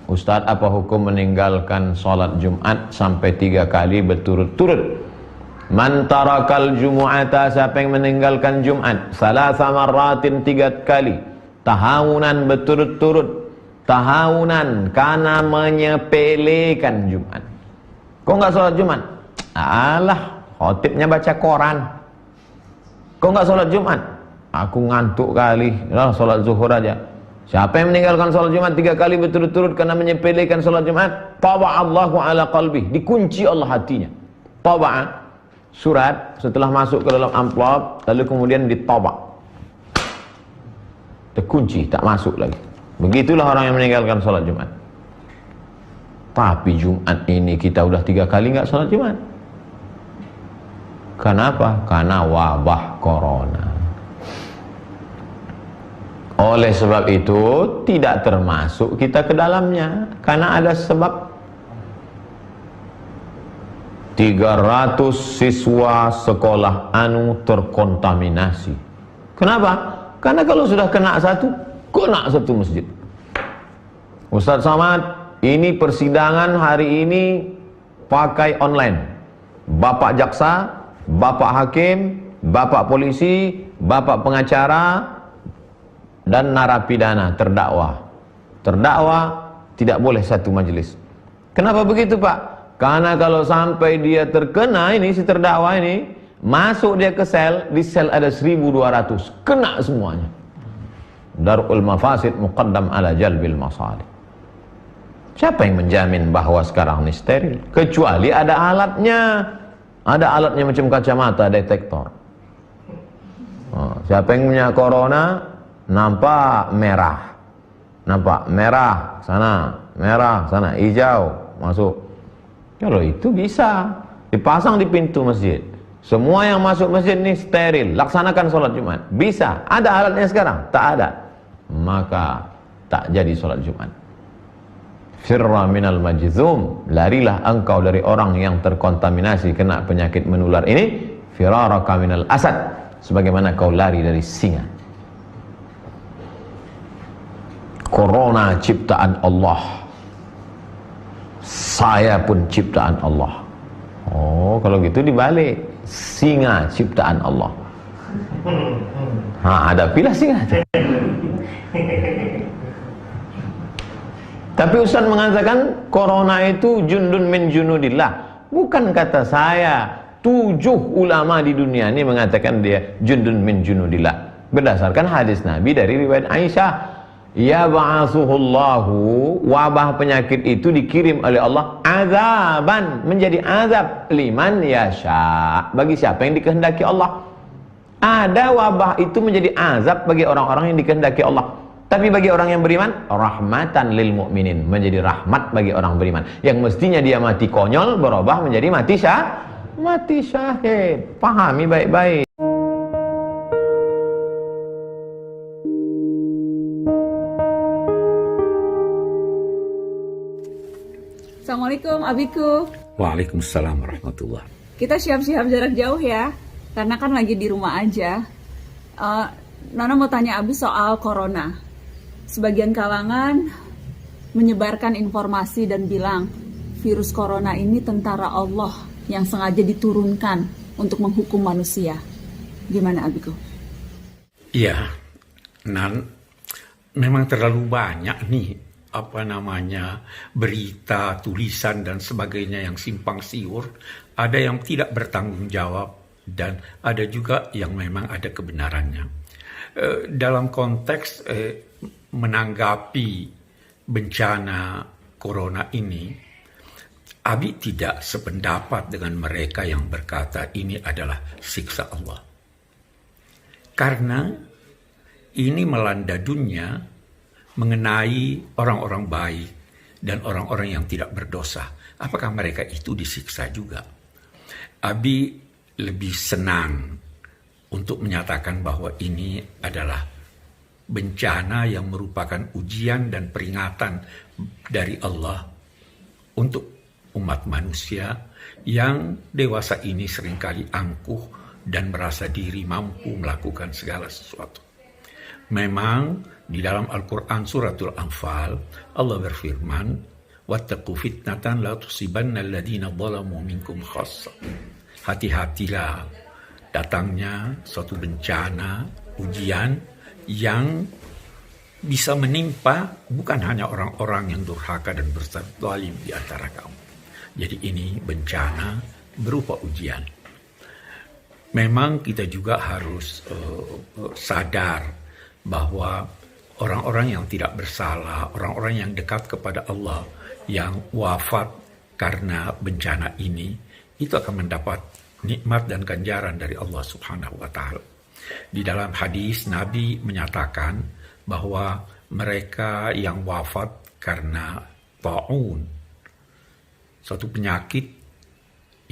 Ustaz, apa hukum meninggalkan sholat Jumat sampai 3 kali berturut-turut? Man tarakal jumu'ata, siapa yang meninggalkan Jumat salasa marratin 3 kali, tahawunan berturut-turut, tahawunan karena menyepelekan Jumat. Kok enggak sholat Jumat? Alah, khotibnya baca koran. Kok enggak sholat Jumat? Aku ngantuk kali, lah sholat zuhur aja. Siapa yang meninggalkan sholat Jumat 3 kali berturut-turut karena menyepelekan sholat Jumat, taba'allahu ala qalbih, dikunci Allah hatinya. Taba'a, surat setelah masuk ke dalam amplop, lalu kemudian ditobak, terkunci, tak masuk lagi. Begitulah orang yang meninggalkan sholat Jumat. Tapi Jumat ini kita udah 3 kali nggak sholat Jumat. Kenapa? Karena wabah corona. Oleh sebab itu tidak termasuk kita ke dalamnya, karena ada sebab. 300 siswa sekolah Anu terkontaminasi. Kenapa? Karena kalau sudah kena satu masjid. Ustaz Samad, ini persidangan hari ini pakai online. Bapak jaksa, bapak hakim, bapak polisi, bapak pengacara, dan narapidana terdakwa. Terdakwa tidak boleh satu majelis. Kenapa begitu, Pak? Karena kalau sampai dia terkena ini, si terdakwa ini masuk dia ke sel, di sel ada 1200, kena semuanya. Darul mafasid muqaddam ala jalbil masalih. Siapa yang menjamin bahwa sekarang ini steril? Kecuali ada alatnya. Ada alatnya macam kacamata detektor. Siapa yang punya corona, nampak merah, merah sana, hijau, masuk. Kalau itu bisa dipasang di pintu masjid. Semua yang masuk masjid ini steril, laksanakan sholat Jumat. Bisa. Ada alatnya sekarang? Tak ada. Maka tak jadi sholat Jumat. Firra minal majzum, larilah engkau dari orang yang terkontaminasi kena penyakit menular ini. Firaraka minal asad, sebagaimana kau lari dari singa. Corona ciptaan Allah, saya pun ciptaan Allah. Oh, kalau gitu dibalik, singa ciptaan Allah. Hadapilah singa. Tapi Ustaz mengatakan corona itu jundun min junudillah. Bukan kata saya. 7 ulama di dunia ini mengatakan dia jundun min junudillah, berdasarkan hadis Nabi dari riwayat Aisyah. Ya ba'asuhullahu, wabah penyakit itu dikirim oleh Allah azaban, menjadi azab, liman yasha, bagi siapa yang dikehendaki Allah. Ada wabah itu menjadi azab bagi orang-orang yang dikehendaki Allah. Tapi bagi orang yang beriman, rahmatan lil mu'minin, menjadi rahmat bagi orang beriman. Yang mestinya dia mati konyol berubah menjadi mati syahid. Pahami baik-baik. Assalamualaikum Abiku. Waalaikumsalam warahmatullah. Kita siap-siap jarak jauh ya, karena kan lagi di rumah aja. Nona mau tanya Abi soal corona. Sebagian kalangan menyebarkan informasi dan bilang virus corona ini tentara Allah yang sengaja diturunkan untuk menghukum manusia. Gimana Abiku? Iya, memang terlalu banyak nih berita, tulisan dan sebagainya yang simpang siur. Ada yang tidak bertanggung jawab dan ada juga yang memang ada kebenarannya. Dalam konteks menanggapi bencana corona ini, Abi tidak sependapat dengan mereka yang berkata ini adalah siksa Allah. Karena ini melanda dunia mengenai orang-orang baik dan orang-orang yang tidak berdosa. Apakah mereka itu disiksa juga? Abi lebih senang untuk menyatakan bahwa ini adalah bencana yang merupakan ujian dan peringatan dari Allah untuk umat manusia yang dewasa ini seringkali angkuh dan merasa diri mampu melakukan segala sesuatu. Memang Di dalam Al-Quran suratul Anfal, Allah berfirman, "Wattaqu fitnatan la tusibanna alladziina zalamu minkum khassa." Hati-hatilah datangnya suatu bencana, ujian yang bisa menimpa bukan hanya orang-orang yang durhaka dan berzalim di antara kamu. Jadi ini bencana berupa ujian. Memang kita juga harus sadar bahwa orang-orang yang tidak bersalah, orang-orang yang dekat kepada Allah, yang wafat karena bencana ini, itu akan mendapat nikmat dan ganjaran dari Allah Subhanahu wa Ta'ala. Di dalam hadis, Nabi menyatakan bahwa mereka yang wafat karena ta'un, suatu penyakit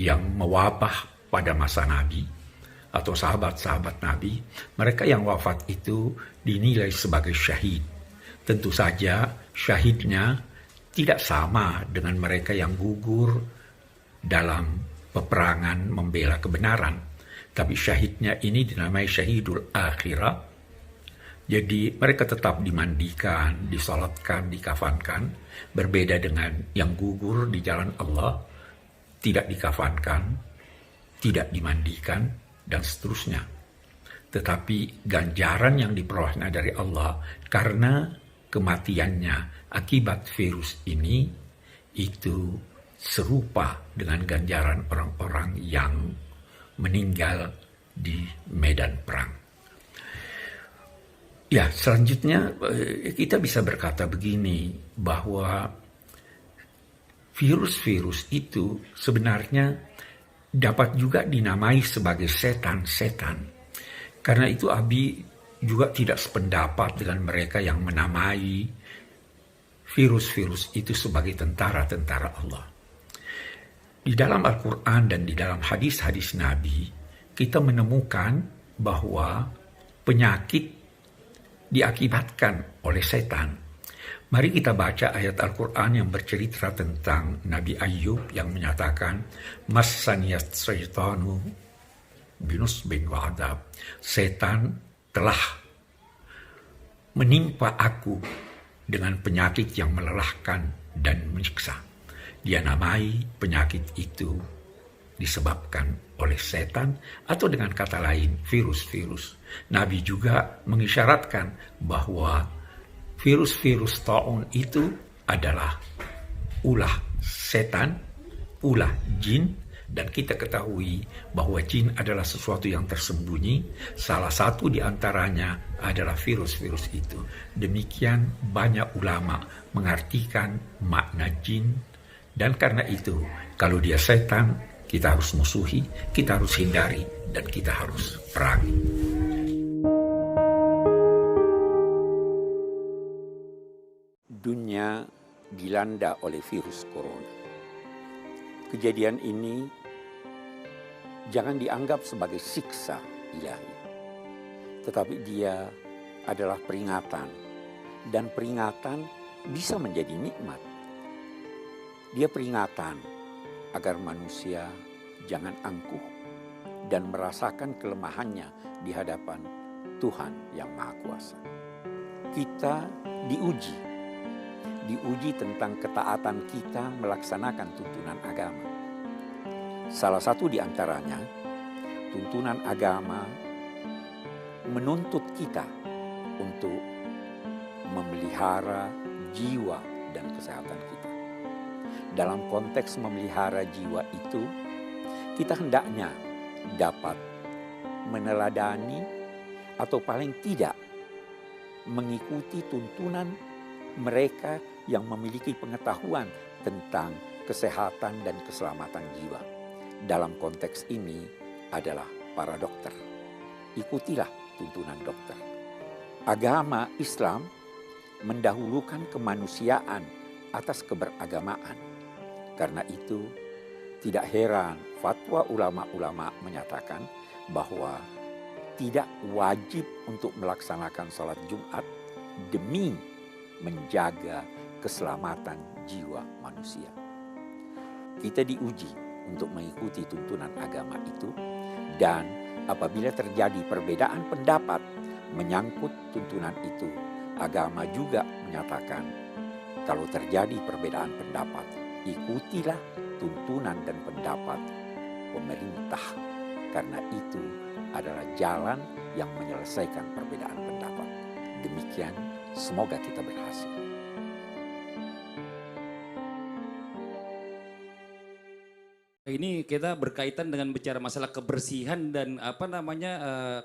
yang mewabah pada masa Nabi atau sahabat-sahabat Nabi, mereka yang wafat itu dinilai sebagai syahid. Tentu saja syahidnya tidak sama dengan mereka yang gugur dalam peperangan membela kebenaran. Tapi syahidnya ini dinamai syahidul akhirah. Jadi mereka tetap dimandikan, disalatkan, dikafankan. Berbeda dengan yang gugur di jalan Allah, tidak dikafankan, tidak dimandikan, dan seterusnya. Tetapi ganjaran yang diperolehnya dari Allah karena kematiannya akibat virus ini itu serupa dengan ganjaran orang-orang yang meninggal di medan perang. Ya, selanjutnya kita bisa berkata begini, bahwa virus-virus itu sebenarnya dapat juga dinamai sebagai setan-setan. Karena itu Abi juga tidak sependapat dengan mereka yang menamai virus-virus itu sebagai tentara-tentara Allah. Di dalam Al-Quran dan di dalam hadis-hadis Nabi, kita menemukan bahwa penyakit diakibatkan oleh setan. Mari kita baca ayat Al-Quran yang bercerita tentang Nabi Ayyub yang menyatakan, "Massaniyas syaitanu binusbin wa adab." Setan telah menimpa aku dengan penyakit yang melelahkan dan menyiksa. Dia namai penyakit itu disebabkan oleh setan, atau dengan kata lain virus-virus. Nabi juga mengisyaratkan bahwa virus-virus ta'un itu adalah ulah setan, ulah jin, dan kita ketahui bahwa jin adalah sesuatu yang tersembunyi. Salah satu di antaranya adalah virus-virus itu. Demikian banyak ulama mengartikan makna jin, dan karena itu kalau dia setan, kita harus musuhi, kita harus hindari, dan kita harus perangi. Dunia dilanda oleh virus corona. Kejadian ini jangan dianggap sebagai siksa ilahi, tetapi dia adalah peringatan, dan peringatan bisa menjadi nikmat. Dia peringatan agar manusia jangan angkuh dan merasakan kelemahannya di hadapan Tuhan yang Maha Kuasa. Kita diuji tentang ketaatan kita melaksanakan tuntunan agama. Salah satu di antaranya, tuntunan agama menuntut kita untuk memelihara jiwa dan kesehatan kita. Dalam konteks memelihara jiwa itu, kita hendaknya dapat meneladani atau paling tidak mengikuti tuntunan mereka yang memiliki pengetahuan tentang kesehatan dan keselamatan jiwa. Dalam konteks ini adalah para dokter. Ikutilah tuntunan dokter. Agama Islam mendahulukan kemanusiaan atas keberagamaan. Karena itu, tidak heran fatwa ulama-ulama menyatakan bahwa tidak wajib untuk melaksanakan salat Jumat demi menjaga keselamatan jiwa manusia. Kita diuji untuk mengikuti tuntunan agama itu, dan apabila terjadi perbedaan pendapat menyangkut tuntunan itu, Agama juga menyatakan kalau terjadi perbedaan pendapat, ikutilah tuntunan dan pendapat pemerintah. Karena itu adalah jalan yang menyelesaikan perbedaan pendapat. Demikian, semoga kita berhasil. Ini kita berkaitan dengan bicara masalah kebersihan dan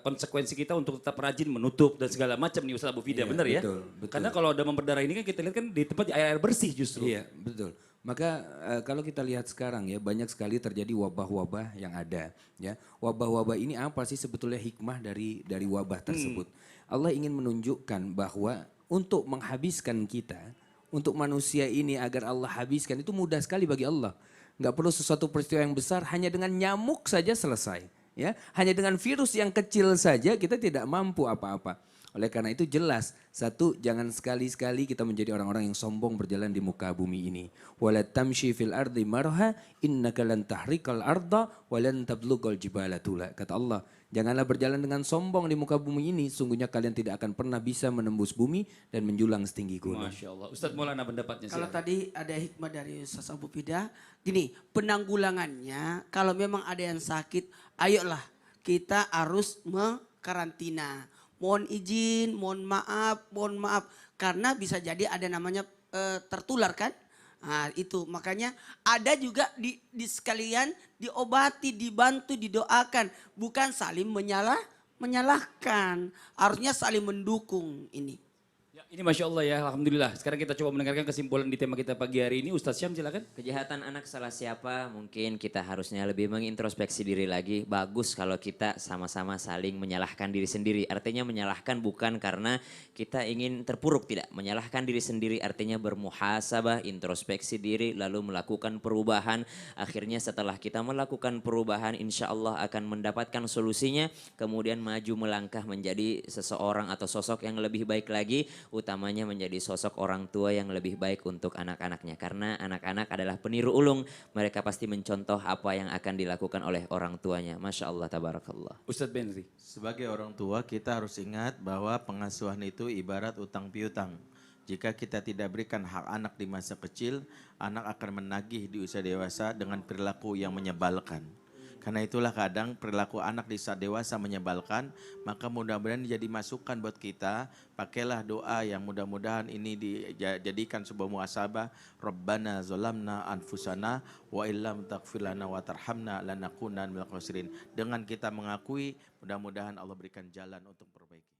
konsekuensi kita untuk tetap rajin menutup dan segala macam nih Ustaz Abu Fida, benar ya? Betul, betul. Karena kalau demam berdarah ini kan kita lihat kan di tempat air bersih justru. Iya, betul. Maka kalau kita lihat sekarang ya, banyak sekali terjadi wabah-wabah yang ada ya. Wabah-wabah ini apa sih sebetulnya hikmah dari wabah tersebut? Allah ingin menunjukkan bahwa untuk menghabiskan kita, untuk manusia ini agar Allah habiskan itu mudah sekali bagi Allah. Nggak perlu sesuatu peristiwa yang besar, hanya dengan nyamuk saja selesai. Ya, hanya dengan virus yang kecil saja kita tidak mampu apa-apa. Oleh karena itu jelas, satu, jangan sekali-sekali kita menjadi orang-orang yang sombong berjalan di muka bumi ini. Wala tamshi fil ardi marha innaka lan tahrikal arda wa lan tablughal jibala tula. Kata Allah, janganlah berjalan dengan sombong di muka bumi ini, sungguhnya kalian tidak akan pernah bisa menembus bumi dan menjulang setinggi gunung. Masya Allah. Ustadz Maulana pendapatnya. Kalau tadi ada hikmah dari Ustaz Abu Fida, gini, penanggulangannya kalau memang ada yang sakit, ayolah kita harus mengkarantina. Mohon izin, mohon maaf, karena bisa jadi ada namanya tertular kan. Nah itu makanya ada juga di sekalian diobati, dibantu, didoakan. Bukan saling menyalahkan, harusnya saling mendukung ini. Ya, ini Masya Allah ya, Alhamdulillah. Sekarang kita coba mendengarkan kesimpulan di tema kita pagi hari ini. Ustaz Syam silakan. Kejahatan anak salah siapa, mungkin kita harusnya lebih mengintrospeksi diri lagi. Bagus kalau kita sama-sama saling menyalahkan diri sendiri. Artinya menyalahkan bukan karena kita ingin terpuruk, tidak. Menyalahkan diri sendiri artinya bermuhasabah, introspeksi diri, lalu melakukan perubahan. Akhirnya setelah kita melakukan perubahan, insya Allah akan mendapatkan solusinya. Kemudian maju melangkah menjadi seseorang atau sosok yang lebih baik lagi. Utamanya menjadi sosok orang tua yang lebih baik untuk anak-anaknya. Karena anak-anak adalah peniru ulung. Mereka pasti mencontoh apa yang akan dilakukan oleh orang tuanya. Masya Allah, tabarakallah. Ustadz Benri. Sebagai orang tua kita harus ingat bahwa pengasuhan itu ibarat utang piutang. Jika kita tidak berikan hak anak di masa kecil, anak akan menagih di usia dewasa dengan perilaku yang menyebalkan. Karena itulah kadang perilaku anak di saat dewasa menyebalkan, maka mudah-mudahan jadi masukan buat kita. Pakailah doa yang mudah-mudahan ini dijadikan sebuah muhasabah. Rabbana zolamna anfusana wa illam taghfir lana wa tarhamna lanakunanna minal khasirin. Dengan kita mengakui, mudah-mudahan Allah berikan jalan untuk perbaiki.